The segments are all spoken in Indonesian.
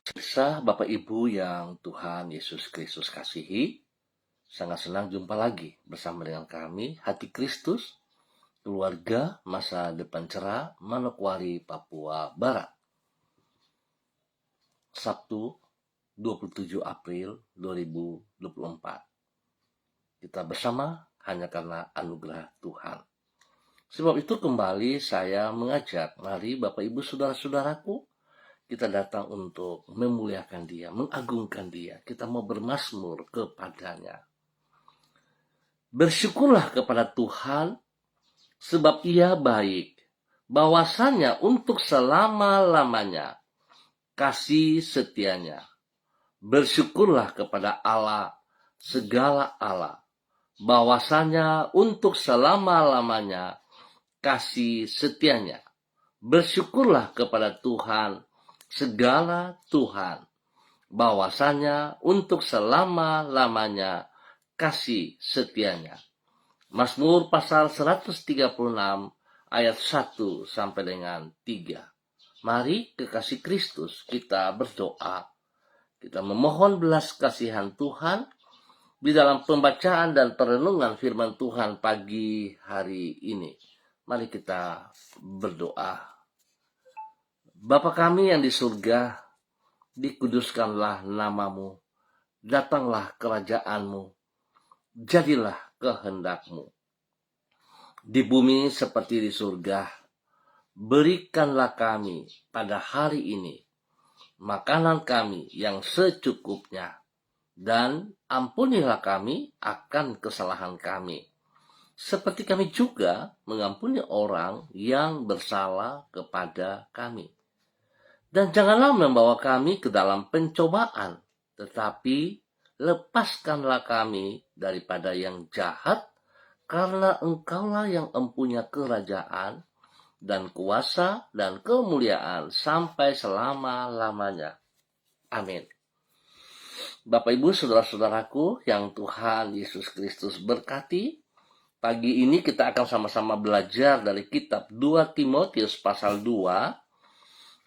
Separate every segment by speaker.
Speaker 1: Pemirsa, Bapak Ibu yang Tuhan Yesus Kristus kasihi, sangat senang jumpa lagi bersama dengan kami, Hati Kristus, keluarga masa depan cerah, Manokwari, Papua Barat. Sabtu 27 April 2024. Kita bersama hanya karena anugerah Tuhan. Sebab itu kembali saya mengajak, mari Bapak Ibu Saudara-saudaraku, kita datang untuk memuliakan Dia, mengagungkan Dia. Kita mau bermazmur kepadanya. Bersyukurlah kepada Tuhan, sebab Ia baik. Bahwasanya untuk selama-lamanya kasih setianya. Bersyukurlah kepada Allah, segala Allah. Bahwasanya untuk selama-lamanya kasih setianya. Bersyukurlah kepada Tuhan, segala Tuhan, bahwasanya untuk selama-lamanya kasih setianya. Mazmur pasal 136 ayat 1 sampai dengan 3. Mari kekasih Kristus kita berdoa. Kita memohon belas kasihan Tuhan di dalam pembacaan dan perenungan firman Tuhan pagi hari ini. Mari kita berdoa. Bapa kami yang di surga, dikuduskanlah namamu, datanglah kerajaanmu, jadilah kehendakmu. Di bumi seperti di surga, berikanlah kami pada hari ini makanan kami yang secukupnya, dan ampunilah kami akan kesalahan kami, seperti kami juga mengampuni orang yang bersalah kepada kami. Dan janganlah membawa kami ke dalam pencobaan, tetapi lepaskanlah kami daripada yang jahat, karena Engkaulah yang empunya kerajaan dan kuasa dan kemuliaan sampai selama-lamanya. Amin. Bapak Ibu Saudara-saudaraku yang Tuhan Yesus Kristus berkati, pagi ini kita akan sama-sama belajar dari kitab 2 Timotius pasal 2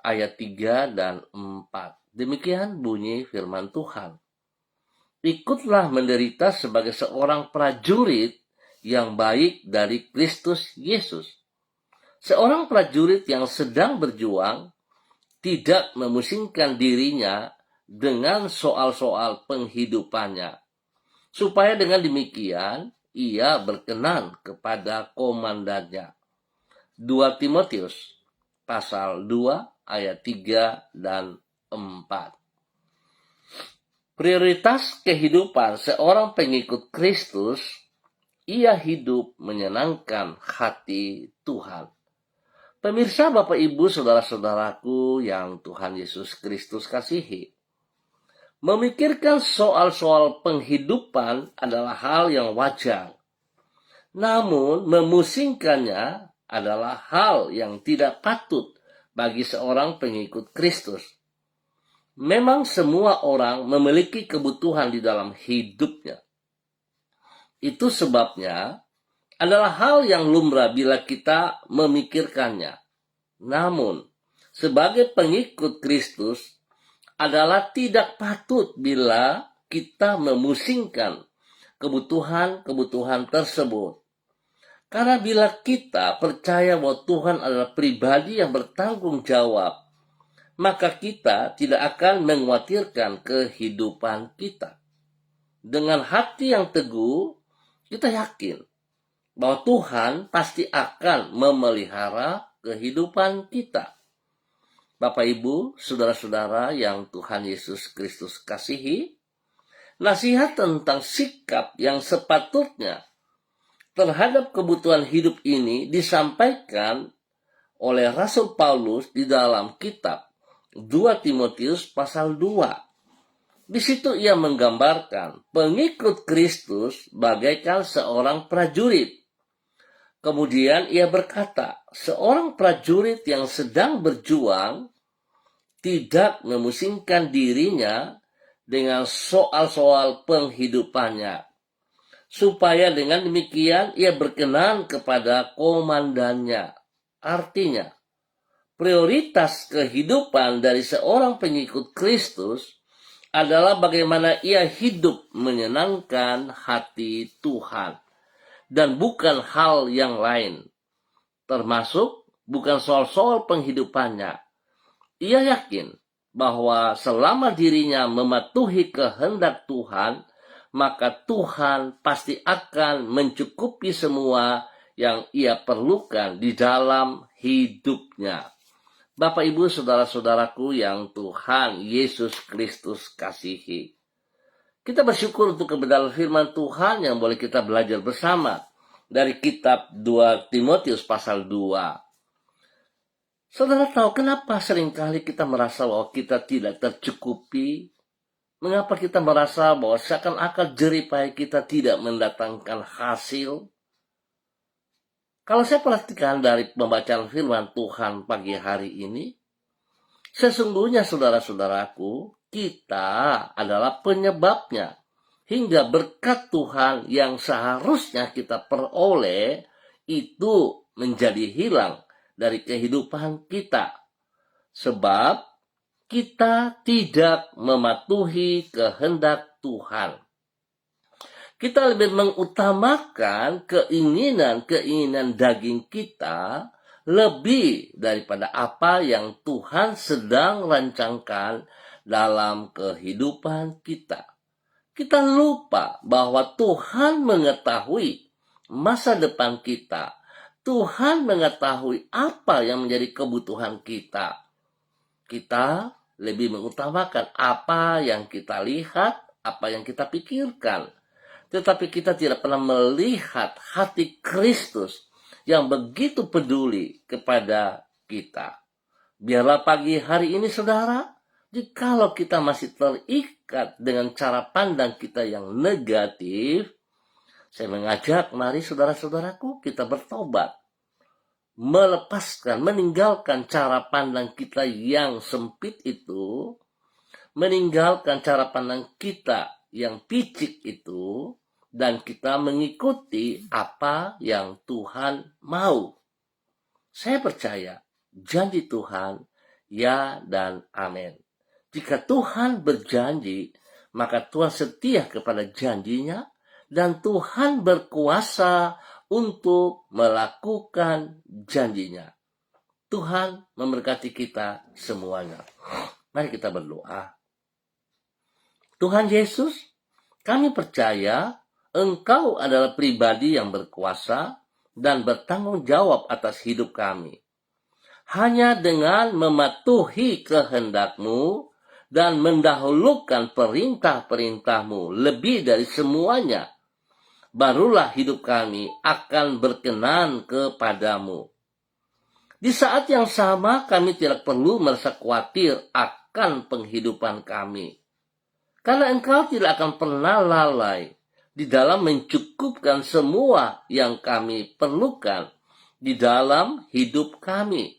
Speaker 1: ayat 3 dan 4. Demikian bunyi firman Tuhan. Ikutlah menderita sebagai seorang prajurit yang baik dari Kristus Yesus. Seorang prajurit yang sedang berjuang tidak memusingkan dirinya dengan soal-soal penghidupannya, supaya dengan demikian ia berkenan kepada komandannya. 2 Timotius pasal 2 ayat 3 dan 4. Prioritas kehidupan seorang pengikut Kristus, ia hidup menyenangkan hati Tuhan. Pemirsa, Bapak Ibu Saudara-saudaraku yang Tuhan Yesus Kristus kasihi, memikirkan soal-soal penghidupan adalah hal yang wajar. Namun memusingkannya adalah hal yang tidak patut bagi seorang pengikut Kristus. Memang semua orang memiliki kebutuhan di dalam hidupnya. Itu sebabnya adalah hal yang lumrah bila kita memikirkannya. Namun, sebagai pengikut Kristus adalah tidak patut bila kita memusingkan kebutuhan-kebutuhan tersebut. Karena bila kita percaya bahwa Tuhan adalah pribadi yang bertanggung jawab, maka kita tidak akan mengkhawatirkan kehidupan kita. Dengan hati yang teguh, kita yakin bahwa Tuhan pasti akan memelihara kehidupan kita. Bapak Ibu, saudara-saudara yang Tuhan Yesus Kristus kasihi, nasihat tentang sikap yang sepatutnya terhadap kebutuhan hidup ini disampaikan oleh Rasul Paulus di dalam kitab 2 Timotius pasal 2. Di situ ia menggambarkan pengikut Kristus bagaikan seorang prajurit. Kemudian ia berkata, seorang prajurit yang sedang berjuang tidak memusingkan dirinya dengan soal-soal penghidupannya, supaya dengan demikian ia berkenan kepada komandannya. Artinya, Prioritas kehidupan dari seorang pengikut Kristus adalah bagaimana ia hidup menyenangkan hati Tuhan, dan bukan hal yang lain, termasuk bukan soal-soal penghidupannya. Ia yakin bahwa selama dirinya mematuhi kehendak Tuhan, maka Tuhan pasti akan mencukupi semua yang ia perlukan di dalam hidupnya. Bapak, Ibu, saudara-saudaraku yang Tuhan Yesus Kristus kasihi, kita bersyukur untuk kebenaran firman Tuhan yang boleh kita belajar bersama dari kitab 2 Timotius pasal 2. Saudara tahu kenapa seringkali kita merasa bahwa kita tidak tercukupi? Mengapa kita merasa bahwa seakan-akan jerih kita tidak mendatangkan hasil? Kalau saya perhatikan dari pembacaan firman Tuhan pagi hari ini, sesungguhnya saudara-saudaraku, kita adalah penyebabnya. Hingga berkat Tuhan yang seharusnya kita peroleh itu menjadi hilang dari kehidupan kita. Sebab kita tidak mematuhi kehendak Tuhan. Kita lebih mengutamakan keinginan daging kita lebih daripada apa yang Tuhan sedang rancangkan dalam kehidupan kita. Kita lupa bahwa Tuhan mengetahui masa depan kita. Tuhan mengetahui apa yang menjadi kebutuhan kita. Kita lebih mengutamakan apa yang kita lihat, apa yang kita pikirkan. Tetapi kita tidak pernah melihat hati Kristus yang begitu peduli kepada kita. Biarlah pagi hari ini, saudara, jikalau kita masih terikat dengan cara pandang kita yang negatif, saya mengajak, mari saudara-saudaraku, kita bertobat. Melepaskan, meninggalkan cara pandang kita yang sempit itu, meninggalkan cara pandang kita yang picik itu, dan kita mengikuti apa yang Tuhan mau. Saya percaya janji Tuhan ya dan amin. Jika Tuhan berjanji, maka Tuhan setia kepada janjinya, dan Tuhan berkuasa untuk melakukan janjinya. Tuhan memberkati kita semuanya. Mari kita berdoa. Tuhan Yesus, kami percaya Engkau adalah pribadi yang berkuasa dan bertanggung jawab atas hidup kami. Hanya dengan mematuhi kehendak-Mu dan mendahulukan perintah-perintah-Mu lebih dari semuanya, barulah hidup kami akan berkenan kepadamu. Di saat yang sama, kami tidak perlu merasa khawatir akan penghidupan kami, karena Engkau tidak akan pernah lalai di dalam mencukupkan semua yang kami perlukan di dalam hidup kami.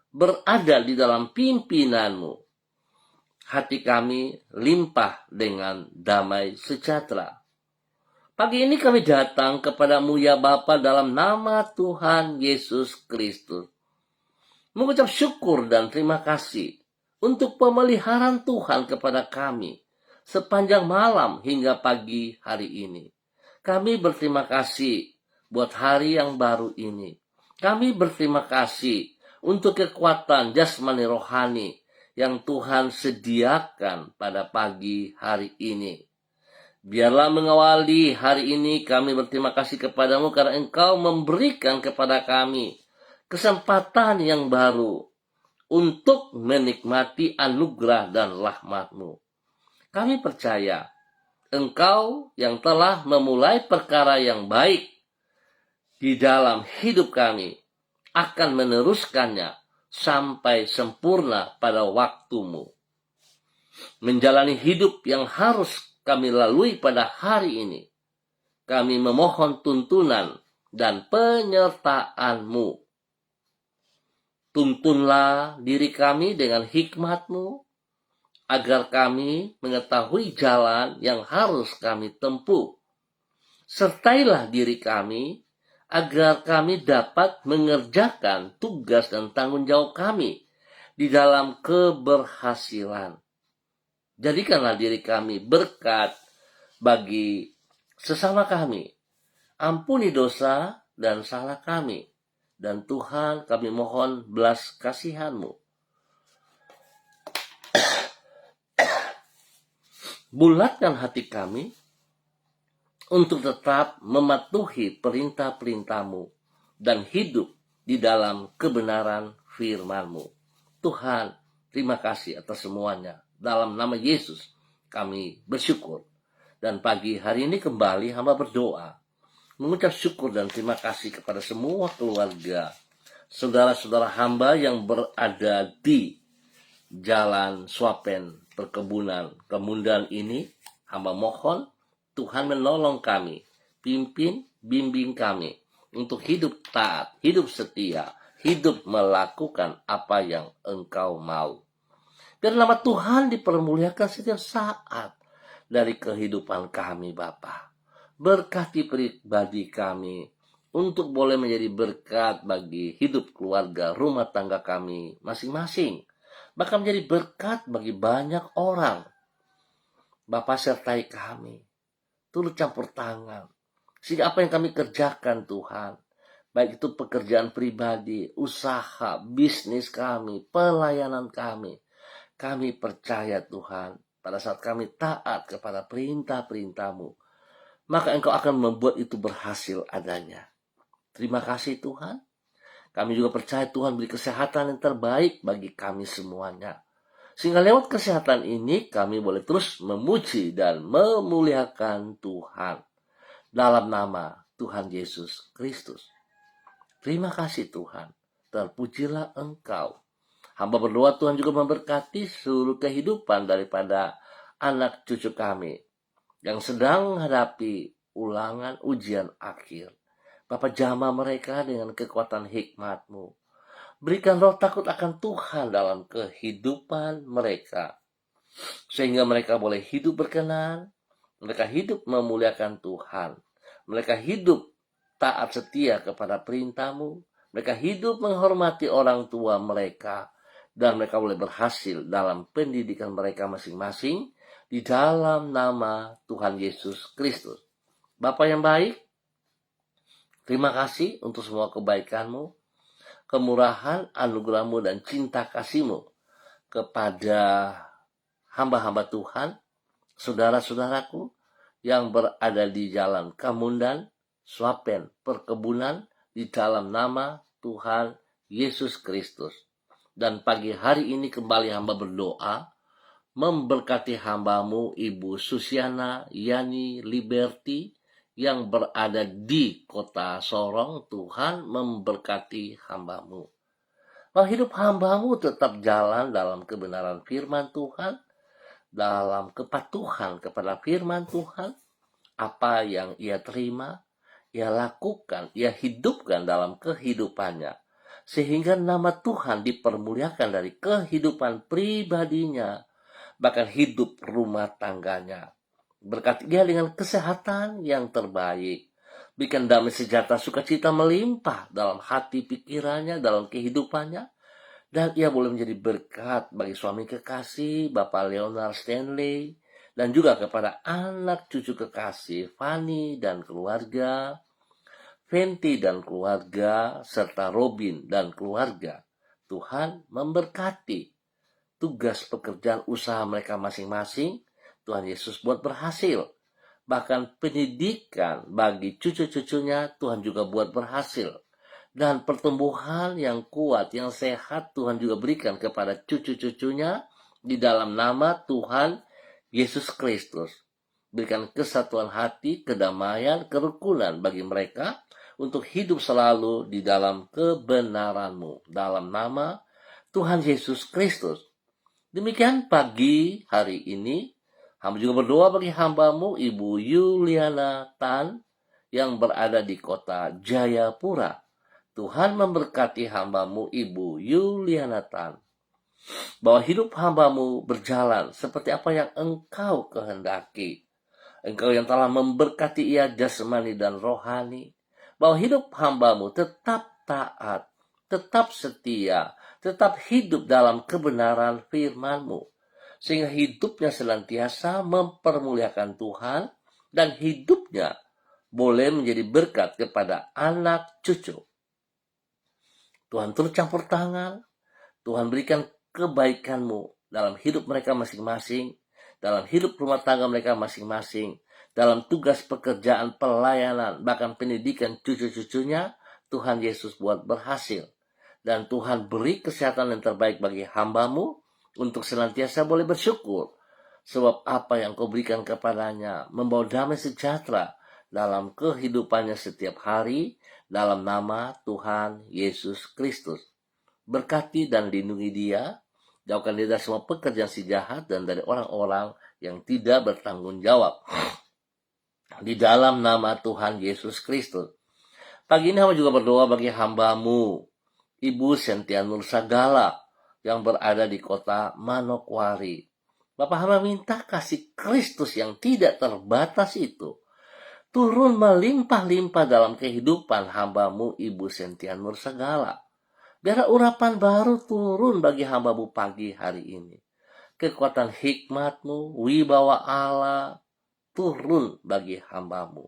Speaker 1: Berada di dalam pimpinan-Mu, hati kami limpah dengan damai sejahtera. Pagi ini kami datang kepadamu ya Bapa dalam nama Tuhan Yesus Kristus, mengucap syukur dan terima kasih untuk pemeliharaan Tuhan kepada kami sepanjang malam hingga pagi hari ini. Kami berterima kasih buat hari yang baru ini. Kami berterima kasih untuk kekuatan jasmani rohani yang Tuhan sediakan pada pagi hari ini. Biarlah mengawali hari ini kami berterima kasih kepadamu karena Engkau memberikan kepada kami kesempatan yang baru untuk menikmati anugerah dan rahmat-Mu. Kami percaya Engkau yang telah memulai perkara yang baik di dalam hidup kami akan meneruskannya sampai sempurna pada waktu-Mu. Menjalani hidup yang harus kami lalui pada hari ini, kami memohon tuntunan dan penyertaan-Mu. Tuntunlah diri kami dengan hikmat-Mu, agar kami mengetahui jalan yang harus kami tempuh. Sertailah diri kami, agar kami dapat mengerjakan tugas dan tanggung jawab kami di dalam keberhasilan. Jadikanlah diri kami berkat bagi sesama kami. Ampuni dosa dan salah kami. Dan Tuhan, kami mohon belas kasihan-Mu. Bulatkan hati kami untuk tetap mematuhi perintah-perintah-Mu dan hidup di dalam kebenaran firman-Mu. Tuhan, terima kasih atas semuanya. Dalam nama Yesus kami bersyukur. Dan pagi hari ini kembali hamba berdoa, mengucap syukur dan terima kasih kepada semua keluarga, saudara-saudara hamba yang berada di Jalan Swapen Perkebunan Kemundan ini. Hamba mohon Tuhan menolong kami, pimpin, bimbing kami untuk hidup taat, hidup setia, hidup melakukan apa yang Engkau mau. Biar nama Tuhan dipermuliakan setiap saat dari kehidupan kami, Bapa. Berkati pribadi kami untuk boleh menjadi berkat bagi hidup keluarga, rumah tangga kami masing-masing. Bahkan menjadi berkat bagi banyak orang. Bapa, sertai kami. Turut campur tangan. Sehingga apa yang kami kerjakan, Tuhan, baik itu pekerjaan pribadi, usaha, bisnis kami, pelayanan kami percaya, Tuhan, pada saat kami taat kepada perintah-perintah-Mu, maka Engkau akan membuat itu berhasil adanya. Terima kasih, Tuhan. Kami juga percaya Tuhan beri kesehatan yang terbaik bagi kami semuanya. Sehingga lewat kesehatan ini kami boleh terus memuji dan memuliakan Tuhan. Dalam nama Tuhan Yesus Kristus. Terima kasih, Tuhan. Terpujilah Engkau. Hamba berdoa Tuhan juga memberkati seluruh kehidupan daripada anak cucu kami yang sedang menghadapi ulangan ujian akhir. Bapa, jamah mereka dengan kekuatan hikmat-Mu. Berikan roh takut akan Tuhan dalam kehidupan mereka. Sehingga mereka boleh hidup berkenan, mereka hidup memuliakan Tuhan. Mereka hidup taat setia kepada perintah-Mu. Mereka hidup menghormati orang tua mereka. Dan mereka boleh berhasil dalam pendidikan mereka masing-masing di dalam nama Tuhan Yesus Kristus. Bapa yang baik, terima kasih untuk semua kebaikan-Mu, kemurahan, anugerah-Mu, dan cinta kasih-Mu kepada hamba-hamba Tuhan, saudara-saudaraku yang berada di Jalan Kemundan, Swapen Perkebunan, di dalam nama Tuhan Yesus Kristus. Dan pagi hari ini kembali hamba berdoa, memberkati hamba-Mu Ibu Susiana Yani Liberty yang berada di kota Sorong. Tuhan memberkati hamba-Mu. Bahwa hidup hamba-Mu tetap jalan dalam kebenaran firman Tuhan, dalam kepatuhan kepada firman Tuhan. Apa yang ia terima, ia lakukan, ia hidupkan dalam kehidupannya. Sehingga nama Tuhan dipermuliakan dari kehidupan pribadinya, bahkan hidup rumah tangganya. Berkati dia dengan kesehatan yang terbaik. Berikan damai sejahtera sukacita melimpah dalam hati pikirannya, dalam kehidupannya. Dan ia boleh menjadi berkat bagi suami kekasih, Bapak Leonard Stanley, dan juga kepada anak cucu kekasih, Fanny dan keluarga, Fenty dan keluarga, serta Robin dan keluarga. Tuhan memberkati tugas pekerjaan usaha mereka masing-masing. Tuhan Yesus buat berhasil. Bahkan pendidikan bagi cucu-cucunya Tuhan juga buat berhasil. Dan pertumbuhan yang kuat, yang sehat Tuhan juga berikan kepada cucu-cucunya di dalam nama Tuhan Yesus Kristus. Berikan kesatuan hati, kedamaian, kerukunan bagi mereka untuk hidup selalu di dalam kebenaran-Mu. Dalam nama Tuhan Yesus Kristus. Demikian pagi hari ini, hamba juga berdoa bagi hamba-Mu Ibu Yuliana Tan yang berada di kota Jayapura. Tuhan memberkati hamba-Mu Ibu Yuliana Tan. Bahwa hidup hamba-Mu berjalan seperti apa yang Engkau kehendaki. Engkau yang telah memberkati ia jasmani dan rohani. bahwa hidup hamba-Mu tetap taat, tetap setia, tetap hidup dalam kebenaran firman-Mu, sehingga hidupnya senantiasa mempermuliakan Tuhan dan hidupnya boleh menjadi berkat kepada anak cucu. Tuhan turut campur tangan, Tuhan berikan kebaikan-Mu dalam hidup mereka masing-masing, dalam hidup rumah tangga mereka masing-masing, dalam tugas pekerjaan, pelayanan, bahkan pendidikan cucu-cucunya. Tuhan Yesus buat berhasil. Dan Tuhan beri kesehatan yang terbaik bagi hamba-Mu untuk senantiasa boleh bersyukur. Sebab apa yang Kau berikan kepadanya membawa damai sejahtera dalam kehidupannya setiap hari, dalam nama Tuhan Yesus Kristus. Berkati dan lindungi dia, jauhkan dia dari semua pekerjaan si jahat dan dari orang-orang yang tidak bertanggung jawab. Di dalam nama Tuhan Yesus Kristus. Pagi ini hamba juga berdoa bagi hamba-Mu, Ibu Sentia Nursagala, yang berada di kota Manokwari. Bapak hamba minta kasih Kristus yang tidak terbatas itu turun melimpah-limpah dalam kehidupan hamba-Mu, Ibu Sentia Nursagala. Biar urapan baru turun bagi hamba-Mu pagi hari ini. Kekuatan hikmat-Mu, wibawa Allah turun bagi hamba-Mu.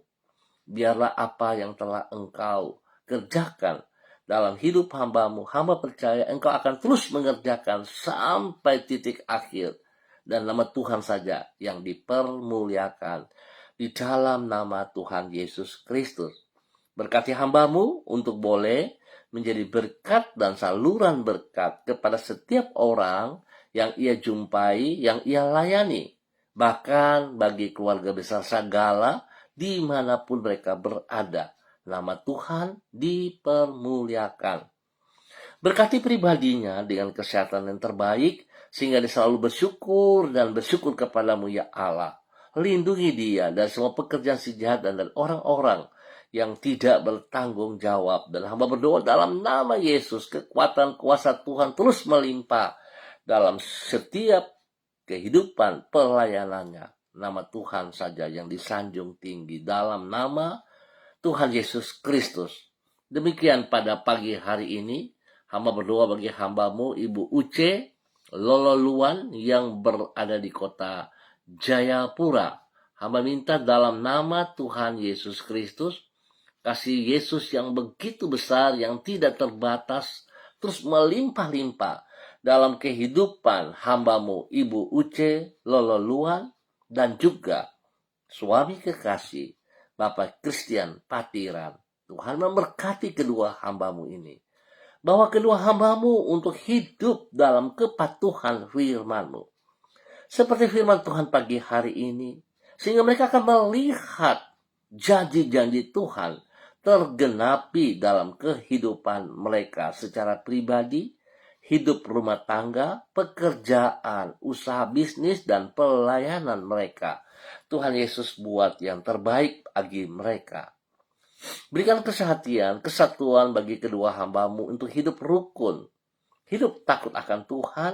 Speaker 1: Biarlah apa yang telah Engkau kerjakan dalam hidup hamba-Mu, hamba percaya Engkau akan terus mengerjakan sampai titik akhir. Dan nama Tuhan saja yang dipermuliakan di dalam nama Tuhan Yesus Kristus. Berkati hamba-Mu untuk boleh menjadi berkat dan saluran berkat kepada setiap orang yang ia jumpai, yang ia layani. Bahkan bagi keluarga besar Sagala, dimanapun mereka berada, nama Tuhan dipermuliakan. Berkati pribadinya dengan kesehatan yang terbaik, sehingga dia selalu bersyukur dan bersyukur kepadamu ya Allah. Lindungi dia dari semua pekerjaan si jahat dan dari orang-orang yang tidak bertanggung jawab. Dan hamba berdoa dalam nama Yesus, kekuatan kuasa Tuhan terus melimpah dalam setiap kehidupan pelayanannya. Nama Tuhan saja yang disanjung tinggi dalam nama Tuhan Yesus Kristus. Demikian pada pagi hari ini, hamba berdoa bagi hamba-Mu Ibu Uce Lololuan yang berada di kota Jayapura. Hamba minta dalam nama Tuhan Yesus Kristus, kasih Yesus yang begitu besar, yang tidak terbatas, terus melimpah-limpah dalam kehidupan hamba-Mu Ibu Uce Lololuan dan juga suami kekasih Bapak Christian Patiran. Tuhan memberkati kedua hamba-Mu ini. Bahwa kedua hamba-Mu untuk hidup dalam kepatuhan firman-Mu. Seperti firman Tuhan pagi hari ini. Sehingga mereka akan melihat janji-janji Tuhan tergenapi dalam kehidupan mereka secara pribadi, hidup rumah tangga, pekerjaan, usaha bisnis, dan pelayanan mereka. Tuhan Yesus buat yang terbaik bagi mereka. Berikan kesatuan bagi kedua hamba-Mu untuk hidup rukun, hidup takut akan Tuhan,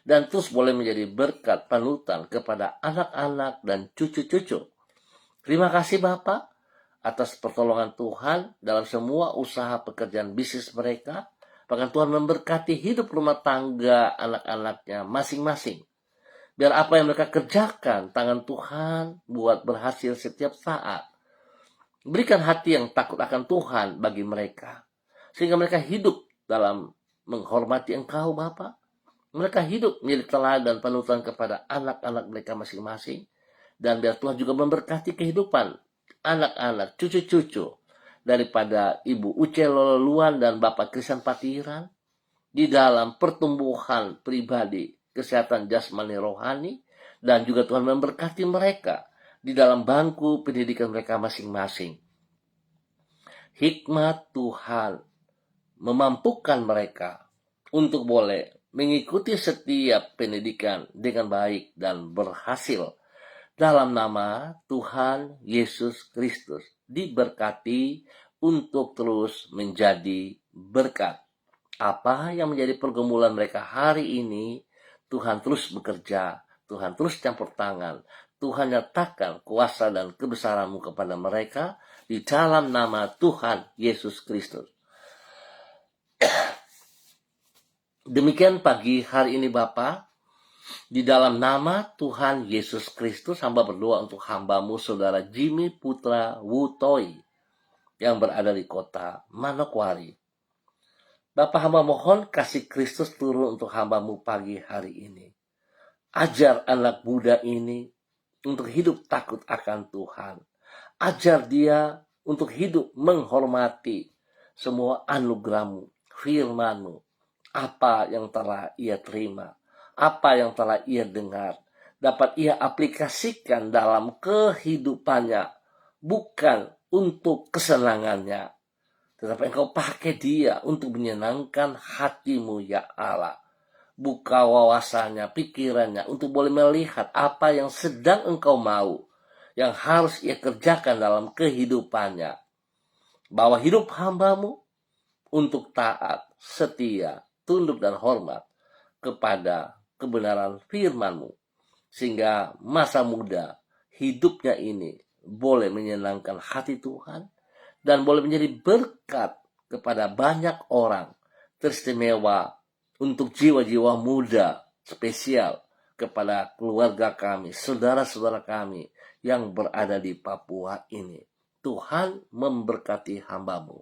Speaker 1: dan terus boleh menjadi berkat panutan kepada anak-anak dan cucu-cucu. Terima kasih Bapak atas pertolongan Tuhan dalam semua usaha pekerjaan bisnis mereka. Bahkan Tuhan memberkati hidup rumah tangga anak-anaknya masing-masing. Biar apa yang mereka kerjakan, tangan Tuhan buat berhasil setiap saat. Berikan hati yang takut akan Tuhan bagi mereka. Sehingga mereka hidup dalam menghormati Engkau Bapa. Mereka hidup menjadi teladan panutan kepada anak-anak mereka masing-masing. Dan biar Tuhan juga memberkati kehidupan anak-anak, cucu-cucu daripada Ibu Uce Lololuan dan Bapak Christian Patiran di dalam pertumbuhan pribadi, kesehatan jasmani rohani, dan juga Tuhan memberkati mereka di dalam bangku pendidikan mereka masing-masing. Hikmat Tuhan memampukan mereka untuk boleh mengikuti setiap pendidikan dengan baik dan berhasil. Dalam nama Tuhan Yesus Kristus, diberkati untuk terus menjadi berkat. Apa yang menjadi pergumulan mereka hari ini, Tuhan terus bekerja, Tuhan terus campur tangan, Tuhan nyatakan kuasa dan kebesaran-Mu kepada mereka di dalam nama Tuhan Yesus Kristus. Demikian pagi hari ini Bapa, di dalam nama Tuhan Yesus Kristus, hamba berdoa untuk hamba-Mu Saudara Jimmy Putra Wutoi yang berada di kota Manokwari. Bapak, hamba mohon kasih Kristus turun untuk hamba-Mu pagi hari ini. Ajar anak muda ini untuk hidup takut akan Tuhan. Ajar dia untuk hidup menghormati semua anugerah-Mu, firman-Mu, apa yang telah ia terima, apa yang telah ia dengar, dapat ia aplikasikan dalam kehidupannya, bukan untuk kesenangannya, tetapi Engkau pakai dia untuk menyenangkan hati-Mu ya Allah. Buka wawasannya, pikirannya, untuk boleh melihat apa yang sedang Engkau mau, yang harus ia kerjakan dalam kehidupannya. Bawa hidup hamba-Mu untuk taat, setia, tunduk dan hormat kepada kebenaran firman-Mu, sehingga masa muda hidupnya ini boleh menyenangkan hati Tuhan dan boleh menjadi berkat kepada banyak orang, teristimewa untuk jiwa-jiwa muda spesial kepada keluarga kami, saudara-saudara kami yang berada di Papua ini. Tuhan memberkati hamba-Mu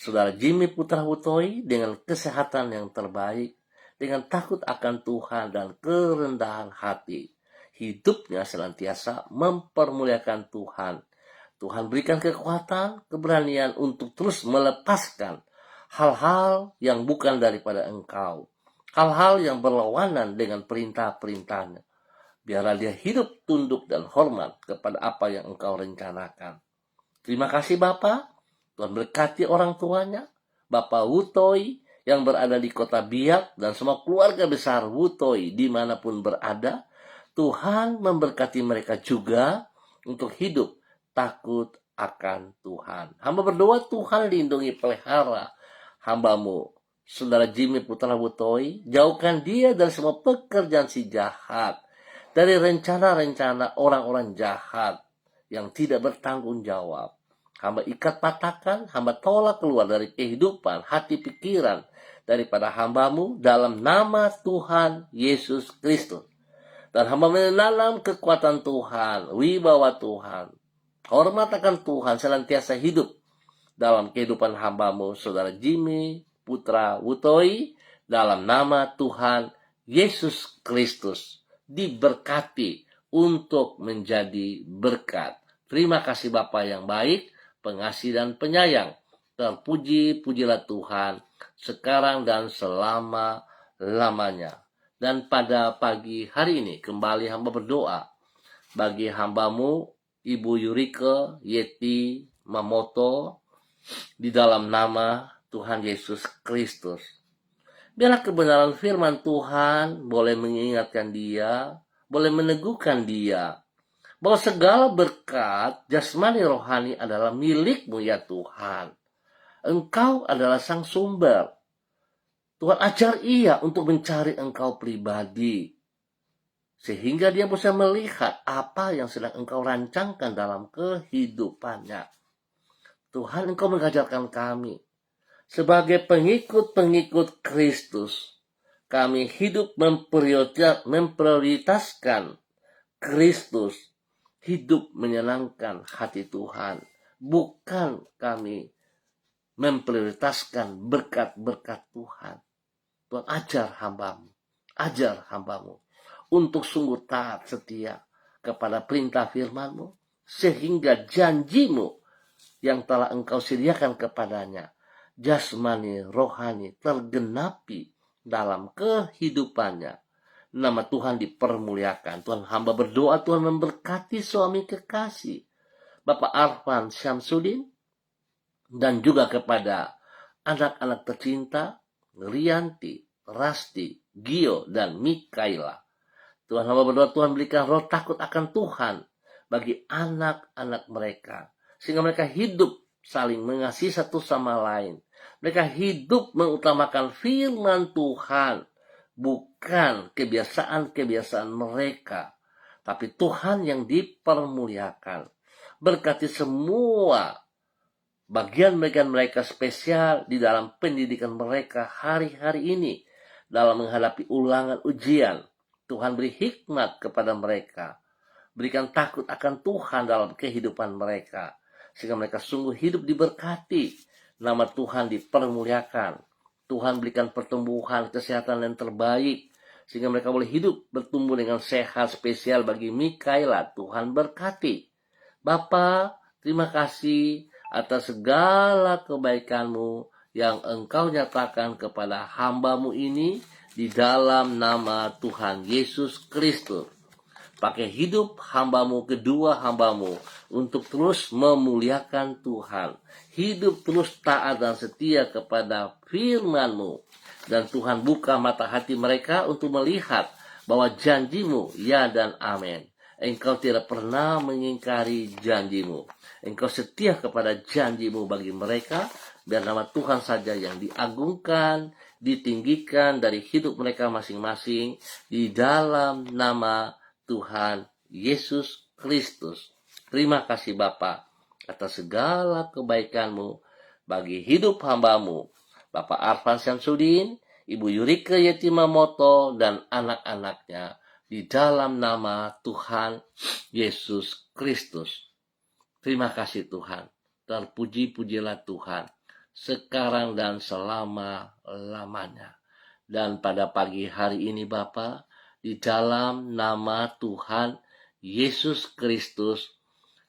Speaker 1: Saudara Jimmy Putra Wutoi dengan kesehatan yang terbaik, dengan takut akan Tuhan dan kerendahan hati. Hidupnya senantiasa mempermuliakan Tuhan. Tuhan berikan kekuatan, keberanian untuk terus melepaskan hal-hal yang bukan daripada Engkau. Hal-hal yang berlawanan dengan perintah-perintahnya. Biarlah dia hidup tunduk dan hormat kepada apa yang Engkau rencanakan. Terima kasih Bapa. Tuhan berkati orang tuanya, Bapak Wutoi yang berada di kota Biak dan semua keluarga besar Wutoi dimanapun berada. Tuhan memberkati mereka juga untuk hidup takut akan Tuhan. Hamba berdoa Tuhan lindungi pelihara hamba-Mu Saudara Jimmy Putra Wutoi, jauhkan dia dari semua pekerjaan si jahat, dari rencana-rencana orang-orang jahat yang tidak bertanggung jawab. Hamba ikat patahkan, hamba tolak keluar dari kehidupan, hati pikiran daripada hamba-Mu dalam nama Tuhan Yesus Kristus. Dan hamba menanam kekuatan Tuhan, wibawa Tuhan, hormat akan Tuhan senantiasa hidup dalam kehidupan hamba-Mu Saudara Jimmy Putra Wutoi, dalam nama Tuhan Yesus Kristus, diberkati untuk menjadi berkat. Terima kasih Bapa yang baik, pengasih dan penyayang. Terpuji-pujilah Tuhan sekarang dan selama-lamanya. Dan pada pagi hari ini kembali hamba berdoa bagi hamba-Mu Ibu Yurike Yeti Mamoto di dalam nama Tuhan Yesus Kristus. Biarlah kebenaran firman Tuhan boleh mengingatkan dia, boleh meneguhkan dia, bahwa segala berkat jasmani rohani adalah milik-Mu ya Tuhan. Engkau adalah sang sumber. Tuhan ajar ia untuk mencari Engkau pribadi, sehingga dia bisa melihat apa yang sedang Engkau rancangkan dalam kehidupannya. Tuhan, Engkau mengajarkan kami sebagai pengikut-pengikut Kristus, kami hidup memprioritaskan Kristus, hidup menyenangkan hati Tuhan, bukan kami memprioritaskan berkat-berkat Tuhan. Tuhan ajar hamba-Mu untuk sungguh taat setia kepada perintah firman-Mu, sehingga janji-Mu yang telah Engkau sediakan kepadanya, jasmani rohani tergenapi dalam kehidupannya. Nama Tuhan dipermuliakan. Tuhan, hamba berdoa Tuhan memberkati suami kekasih Bapak Arfan Syamsuddin, dan juga kepada anak-anak tercinta Rianti, Rasti, Gio, dan Mikaela. Tuhan, hamba berdoa Tuhan berikan roh takut akan Tuhan bagi anak-anak mereka, sehingga mereka hidup saling mengasihi satu sama lain. Mereka hidup mengutamakan firman Tuhan, bukan kebiasaan-kebiasaan mereka, tapi Tuhan yang dipermuliakan. Berkati semua bagian-bagian mereka spesial di dalam pendidikan mereka hari-hari ini. Dalam menghadapi ulangan ujian, Tuhan beri hikmat kepada mereka. Berikan takut akan Tuhan dalam kehidupan mereka, sehingga mereka sungguh hidup diberkati. Nama Tuhan dipermuliakan. Tuhan berikan pertumbuhan kesehatan yang terbaik, sehingga mereka boleh hidup bertumbuh dengan sehat. Spesial bagi Mikaela, Tuhan berkati. Bapa, terima kasih atas segala kebaikan-Mu yang Engkau nyatakan kepada hamba-Mu ini di dalam nama Tuhan Yesus Kristus. Pakai hidup hamba-Mu, kedua hamba-Mu, untuk terus memuliakan Tuhan. Hidup terus taat dan setia kepada firman-Mu. Dan Tuhan buka mata hati mereka untuk melihat bahwa janji-Mu ya dan amin. Engkau tidak pernah mengingkari janji-Mu. Engkau setia kepada janji-Mu bagi mereka. Biar nama Tuhan saja yang diagungkan, ditinggikan dari hidup mereka masing-masing. Di dalam nama Tuhan Yesus Kristus. Terima kasih Bapa atas segala kebaikan-Mu bagi hidup hamba-Mu. Bapak Arfan Syamsuddin, Ibu Yurika Yetimamoto, dan anak-anaknya. Di dalam nama Tuhan Yesus Kristus. Terima kasih Tuhan. Terpuji-pujilah Tuhan. Sekarang dan selama-lamanya. Dan pada pagi hari ini Bapa, di dalam nama Tuhan Yesus Kristus,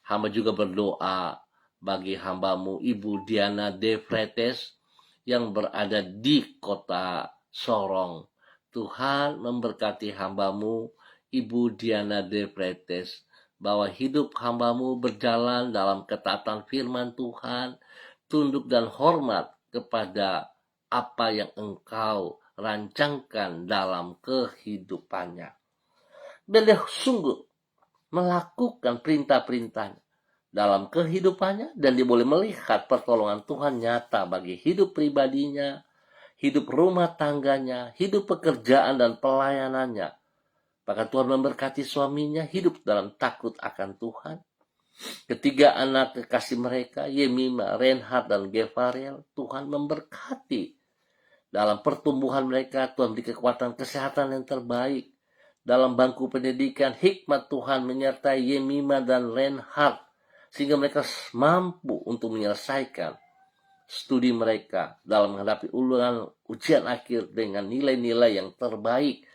Speaker 1: hamba juga berdoa bagi hamba-Mu Ibu Diana De Fretes yang berada di kota Sorong. Tuhan memberkati hamba-Mu Ibu Diana De Fretes, bahwa hidup hamba-Mu berjalan dalam ketaatan firman Tuhan, tunduk dan hormat kepada apa yang Engkau rancangkan dalam kehidupannya. Dan dia sungguh melakukan perintah-perintahnya dalam kehidupannya, dan dia boleh melihat pertolongan Tuhan nyata bagi hidup pribadinya, hidup rumah tangganya, hidup pekerjaan dan pelayanannya. Bahkan Tuhan memberkati suaminya hidup dalam takut akan Tuhan. Ketiga anak kekasih mereka, Yemima, Reinhard, dan Gevarel, Tuhan memberkati. Dalam pertumbuhan mereka, Tuhan beri kekuatan kesehatan yang terbaik. Dalam bangku pendidikan, hikmat Tuhan menyertai Yemima dan Reinhard, sehingga mereka mampu untuk menyelesaikan studi mereka dalam menghadapi ujian akhir dengan nilai-nilai yang terbaik.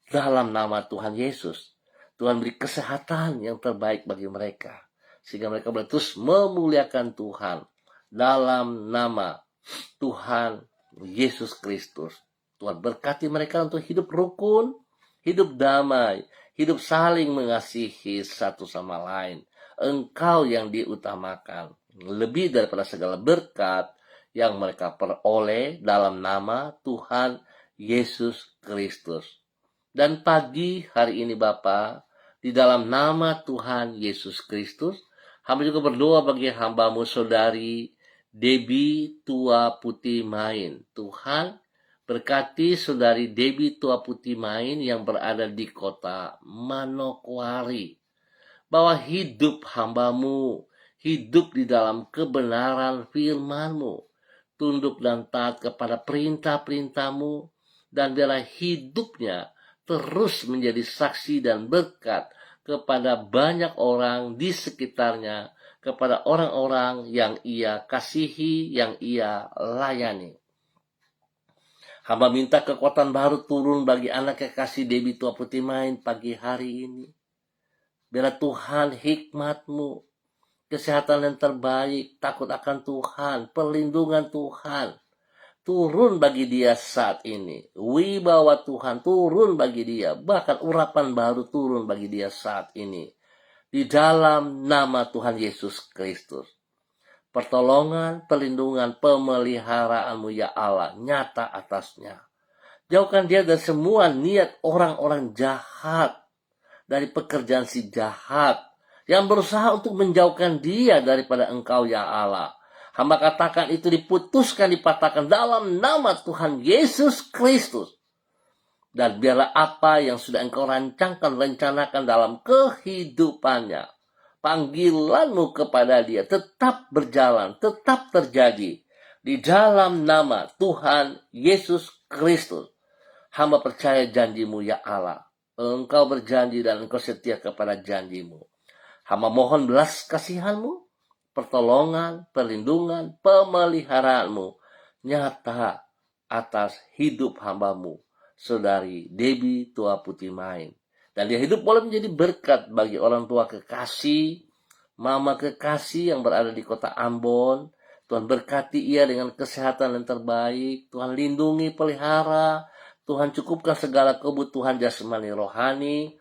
Speaker 1: Dalam nama Tuhan Yesus, Tuhan beri kesehatan yang terbaik bagi mereka, sehingga mereka boleh terus memuliakan Tuhan. Dalam nama Tuhan Yesus Kristus, Tuhan berkati mereka untuk hidup rukun, hidup damai, hidup saling mengasihi satu sama lain. Engkau yang diutamakan, lebih daripada segala berkat yang mereka peroleh dalam nama Tuhan Yesus Kristus. Dan pagi hari ini Bapa, di dalam nama Tuhan Yesus Kristus, hamba juga berdoa bagi hamba-Mu saudari Debbie Tua Putih Main. Tuhan berkati saudari Debbie Tua Putih Main yang berada di kota Manokwari, bahwa hidup hamba-Mu hidup di dalam kebenaran firman-Mu, tunduk dan taat kepada perintah-perintah-Mu, dan biarlah hidupnya terus menjadi saksi dan berkat kepada banyak orang di sekitarnya, kepada orang-orang yang ia kasihi, yang ia layani. Hamba minta kekuatan baru turun bagi anak kekasih Debbie Tua Putih Main pagi hari ini. Biarlah Tuhan hikmat-Mu, kesehatan yang terbaik, takut akan Tuhan, perlindungan Tuhan turun bagi dia saat ini. Wibawa Tuhan turun bagi dia, bahkan urapan baru turun bagi dia saat ini. Di dalam nama Tuhan Yesus Kristus. Pertolongan, perlindungan, pemeliharaan-Mu ya Allah nyata atasnya. Jauhkan dia dari semua niat orang-orang jahat, dari pekerjaan si jahat yang berusaha untuk menjauhkan dia daripada Engkau ya Allah. Hamba katakan itu diputuskan, dipatahkan dalam nama Tuhan Yesus Kristus. Dan biarlah apa yang sudah engkau rancangkan, rencanakan dalam kehidupannya, panggilanmu kepada dia tetap berjalan, tetap terjadi. Di dalam nama Tuhan Yesus Kristus, hamba percaya janjimu ya Allah. Engkau berjanji dan engkau setia kepada janjimu. Hamba mohon belas kasihanmu, pertolongan, perlindungan, pemeliharaanmu nyata atas hidup hambamu, saudari Debbie Tua Putih Main. Dan dia hidup boleh menjadi berkat bagi orang tua kekasih, mama kekasih yang berada di kota Ambon. Tuhan berkati ia dengan kesehatan yang terbaik. Tuhan lindungi, pelihara. Tuhan cukupkan segala kebutuhan jasmani rohani.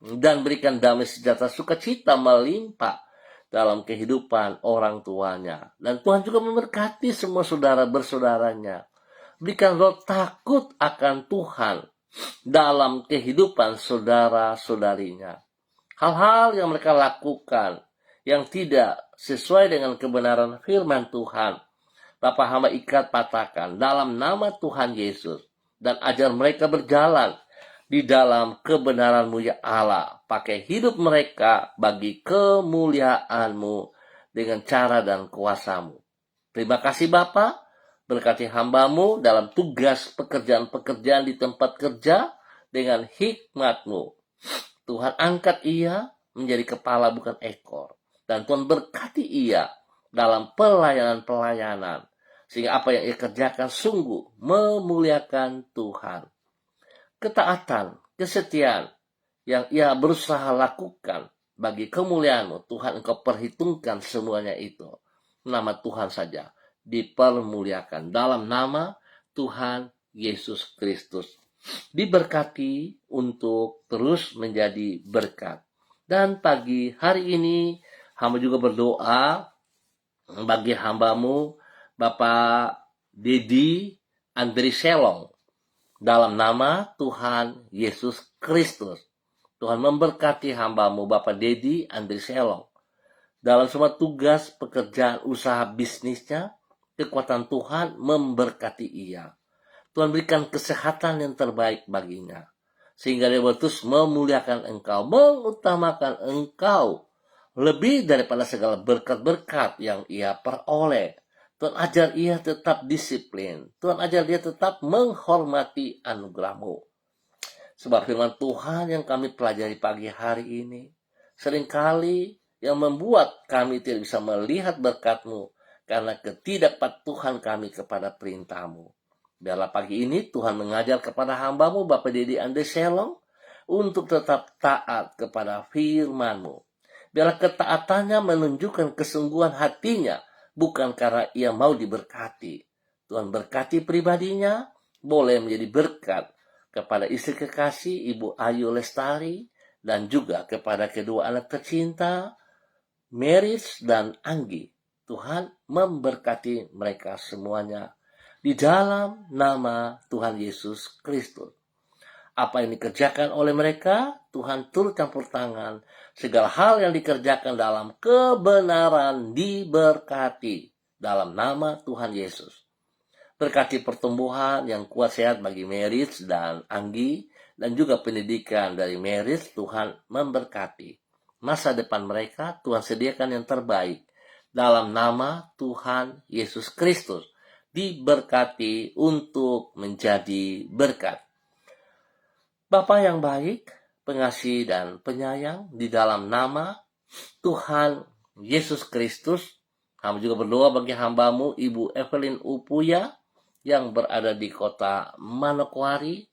Speaker 1: Dan berikan damai sejahtera sukacita melimpah dalam kehidupan orang tuanya. Dan Tuhan juga memberkati semua saudara bersaudaranya. Berikan roh takut akan Tuhan dalam kehidupan saudara-saudarinya. Hal-hal yang mereka lakukan yang tidak sesuai dengan kebenaran firman Tuhan, Bapa hamba ikat patahkan dalam nama Tuhan Yesus. Dan ajar mereka berjalan di dalam kebenaran-Mu ya Allah. Pakai hidup mereka bagi kemuliaan-Mu dengan cara dan kuasa-Mu. Terima kasih Bapa. Berkati hamba-Mu dalam tugas pekerjaan-pekerjaan di tempat kerja dengan hikmat-Mu. Tuhan angkat ia menjadi kepala bukan ekor. Dan Tuhan berkati ia dalam pelayanan-pelayanan. Sehingga apa yang ia kerjakan sungguh memuliakan Tuhan. Ketaatan, kesetiaan yang ia berusaha lakukan bagi kemuliaan-Mu, Tuhan Engkau perhitungkan semuanya itu. Nama Tuhan saja dipermuliakan dalam nama Tuhan Yesus Kristus. Diberkati untuk terus menjadi berkat. Dan pagi hari ini hamba juga berdoa bagi hambamu Bapak Dedi Andri Selong dalam nama Tuhan Yesus Kristus. Tuhan memberkati hambamu Bapak Dedi Andri Selong dalam semua tugas pekerjaan usaha bisnisnya. Kekuatan Tuhan memberkati ia. Tuhan berikan kesehatan yang terbaik baginya. Sehingga dia terus memuliakan Engkau, mengutamakan Engkau lebih daripada segala berkat-berkat yang ia peroleh. Tuhan ajar ia tetap disiplin. Tuhan ajar dia tetap menghormati anugerah-Mu. Sebab firman Tuhan yang kami pelajari pagi hari ini, seringkali yang membuat kami tidak bisa melihat berkat-Mu, karena ketidakpatuhan kami kepada perintah-Mu. Biarlah pagi ini Tuhan mengajar kepada hamba-Mu Bapak Dedi Andri Selong untuk tetap taat kepada firman-Mu. Biarlah ketaatannya menunjukkan kesungguhan hatinya, bukan karena ia mau diberkati. Tuhan berkati pribadinya, boleh menjadi berkat kepada istri kekasih Ibu Ayu Lestari, dan juga kepada kedua anak tercinta, Meris dan Anggi. Tuhan memberkati mereka semuanya di dalam nama Tuhan Yesus Kristus. Apa yang dikerjakan oleh mereka, Tuhan turut campur tangan. Segala hal yang dikerjakan dalam kebenaran diberkati dalam nama Tuhan Yesus. Berkati pertumbuhan yang kuat sehat bagi Meris dan Anggi, dan juga pendidikan dari Meris, Tuhan memberkati. Masa depan mereka, Tuhan sediakan yang terbaik. Dalam nama Tuhan Yesus Kristus, diberkati untuk menjadi berkat. Bapa yang baik, pengasih dan penyayang, di dalam nama Tuhan Yesus Kristus, hamba juga berdoa bagi hamba-Mu Ibu Evelyn Upuya yang berada di kota Manokwari.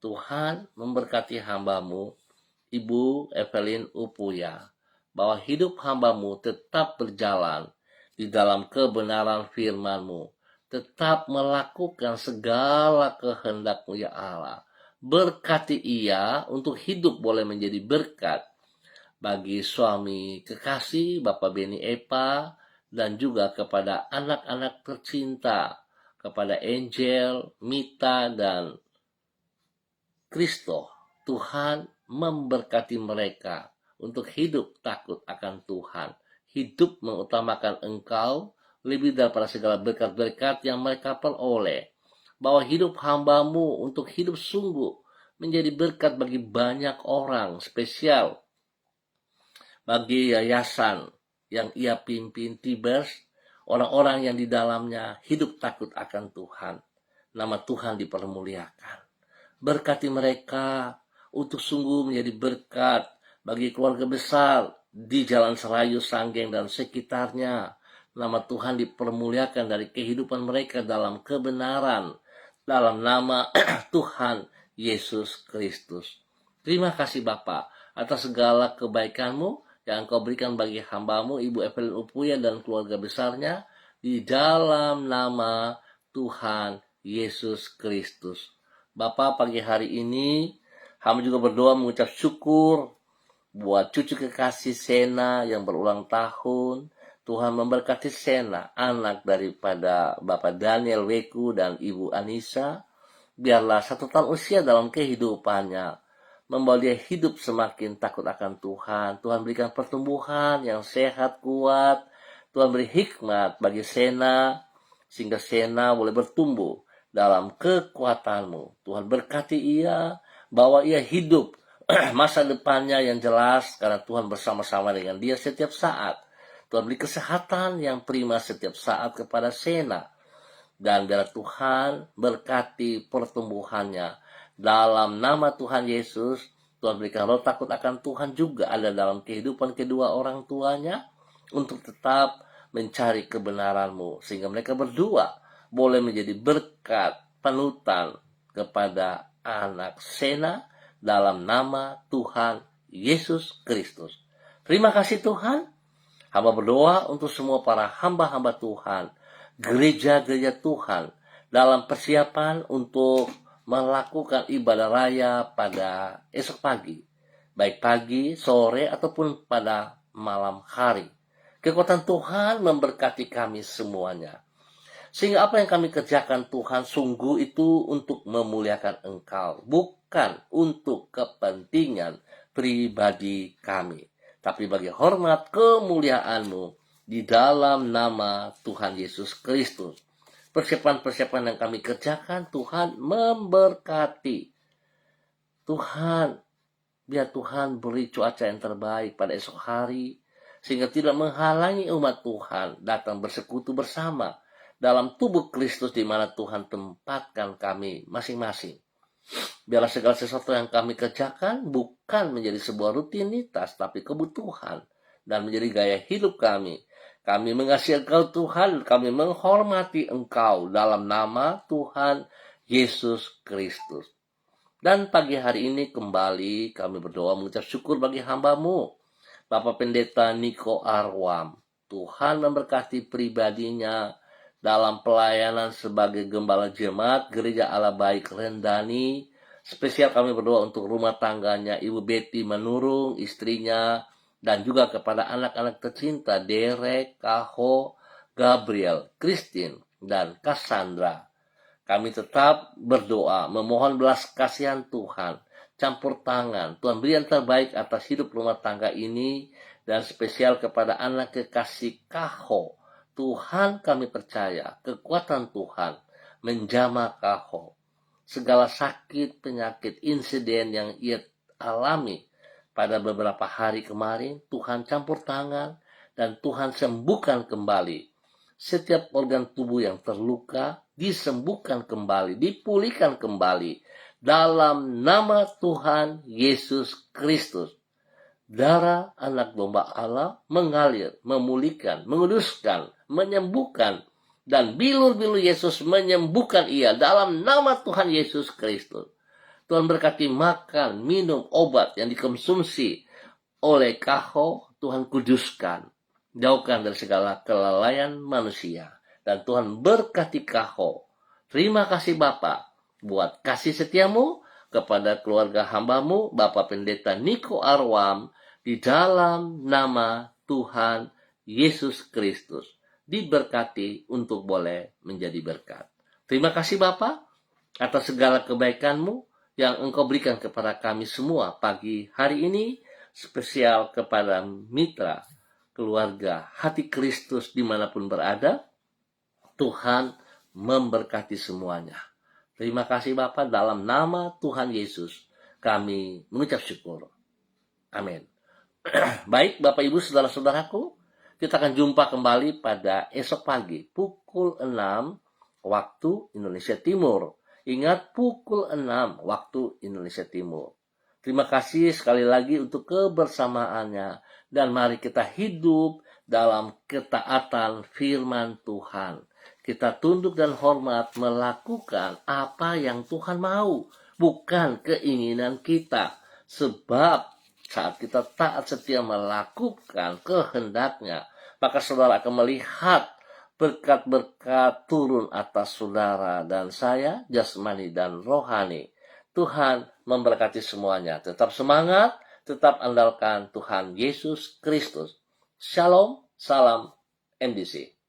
Speaker 1: Tuhan memberkati hamba-Mu Ibu Evelyn Upuya, bahwa hidup hamba-Mu tetap berjalan di dalam kebenaran firman-Mu, tetap melakukan segala kehendak-Mu ya Allah. Berkati ia untuk hidup boleh menjadi berkat bagi suami kekasih Bapak Beni Epa, dan juga kepada anak-anak tercinta, kepada Angel, Mita, dan Kristo. Tuhan memberkati mereka untuk hidup takut akan Tuhan, hidup mengutamakan Engkau lebih daripada segala berkat-berkat yang mereka peroleh, bahwa hidup hamba-Mu untuk hidup sungguh menjadi berkat bagi banyak orang, spesial bagi yayasan yang ia pimpin, Tibers, orang-orang yang di dalamnya hidup takut akan Tuhan. Nama Tuhan dipermuliakan. Berkati mereka untuk sungguh menjadi berkat bagi keluarga besar di Jalan Serayu, Sanggeng, dan sekitarnya. Nama Tuhan dipermuliakan dari kehidupan mereka dalam kebenaran, dalam nama Tuhan Yesus Kristus. Terima kasih Bapa atas segala kebaikan-Mu yang Engkau berikan bagi hamba-Mu, Ibu Evelyn Upuya dan keluarga besarnya, di dalam nama Tuhan Yesus Kristus. Bapa, pagi hari ini hamba juga berdoa mengucap syukur buat cucu kekasih Sena yang berulang tahun. Tuhan memberkati Sena, anak daripada Bapak Daniel Weku dan Ibu Anissa. Biarlah 1 tahun usia dalam kehidupannya membawa dia hidup semakin takut akan Tuhan. Tuhan berikan pertumbuhan yang sehat, kuat. Tuhan beri hikmat bagi Sena, sehingga Sena boleh bertumbuh dalam kekuatan-Mu. Tuhan berkati ia, bawa ia hidup masa depannya yang jelas, karena Tuhan bersama-sama dengan dia setiap saat. Tuhan beri kesehatan yang prima setiap saat kepada Sena. Dan biar Tuhan berkati pertumbuhannya. Dalam nama Tuhan Yesus, Tuhan berikan roh takut akan Tuhan juga ada dalam kehidupan kedua orang tuanya, untuk tetap mencari kebenaran-Mu, sehingga mereka berdua boleh menjadi berkat panutan kepada anak Sena dalam nama Tuhan Yesus Kristus. Terima kasih Tuhan. Hamba berdoa untuk semua para hamba-hamba Tuhan, gereja-gereja Tuhan, dalam persiapan untuk melakukan ibadah raya pada esok pagi, baik pagi, sore, ataupun pada malam hari. Kekuatan Tuhan memberkati kami semuanya, sehingga apa yang kami kerjakan Tuhan sungguh itu untuk memuliakan Engkau, bukan untuk kepentingan pribadi kami, tapi bagi hormat kemuliaan-Mu di dalam nama Tuhan Yesus Kristus. Persiapan-persiapan yang kami kerjakan, Tuhan memberkati. Tuhan, biar Tuhan beri cuaca yang terbaik pada esok hari, sehingga tidak menghalangi umat Tuhan datang bersekutu bersama dalam tubuh Kristus di mana Tuhan tempatkan kami masing-masing. Biarlah segala sesuatu yang kami kerjakan bukan menjadi sebuah rutinitas, tapi kebutuhan dan menjadi gaya hidup kami. Kami mengasihi Engkau Tuhan, kami menghormati Engkau dalam nama Tuhan Yesus Kristus. Dan pagi hari ini kembali kami berdoa mengucap syukur bagi hamba-Mu, Bapak Pendeta Niko Arwam. Tuhan memberkati pribadinya dalam pelayanan sebagai gembala jemaat Gereja Allah Baik Rendani. Spesial kami berdoa untuk rumah tangganya Ibu Betty Manurung, istrinya, dan juga kepada anak-anak tercinta Derek, Kaho, Gabriel, Christine, dan Cassandra. Kami tetap berdoa, memohon belas kasihan Tuhan, campur tangan, Tuhan beri yang terbaik atas hidup rumah tangga ini, dan spesial kepada anak kekasih Kaho. Tuhan, kami percaya kekuatan Tuhan menjamah Kaho. Segala sakit, penyakit, insiden yang ia alami pada beberapa hari kemarin, Tuhan campur tangan dan Tuhan sembuhkan kembali. Setiap organ tubuh yang terluka disembuhkan kembali, dipulihkan kembali dalam nama Tuhan Yesus Kristus. Darah anak domba Allah mengalir, memulihkan, menguduskan, menyembuhkan, dan bilur-bilur Yesus menyembuhkan ia dalam nama Tuhan Yesus Kristus. Tuhan berkati makan, minum, obat yang dikonsumsi oleh Kaho, Tuhan kuduskan. Jauhkan dari segala kelalaian manusia. Dan Tuhan berkati Kaho. Terima kasih Bapa buat kasih setiamu kepada keluarga hamba-Mu, Bapak Pendeta Niko Arwam, di dalam nama Tuhan Yesus Kristus. Diberkati untuk boleh menjadi berkat. Terima kasih Bapa atas segala kebaikan-Mu yang Engkau berikan kepada kami semua pagi hari ini, spesial kepada mitra keluarga Hati Kristus dimanapun berada. Tuhan memberkati semuanya. Terima kasih Bapa dalam nama Tuhan Yesus. kami mengucap syukur. Amin. Baik Bapak Ibu Saudara-saudaraku, kita akan jumpa kembali pada esok pagi pukul 6 waktu Indonesia Timur. Ingat, pukul 6 waktu Indonesia Timur. Terima kasih sekali lagi untuk kebersamaannya, dan mari kita hidup dalam ketaatan firman Tuhan. Kita tunduk dan hormat melakukan apa yang Tuhan mau, bukan keinginan kita. Sebab saat kita taat setia melakukan kehendaknya, maka saudara akan melihat berkat-berkat turun atas saudara dan saya, jasmani dan rohani. Tuhan memberkati semuanya. Tetap semangat, tetap andalkan Tuhan Yesus Kristus. Shalom, salam MDC.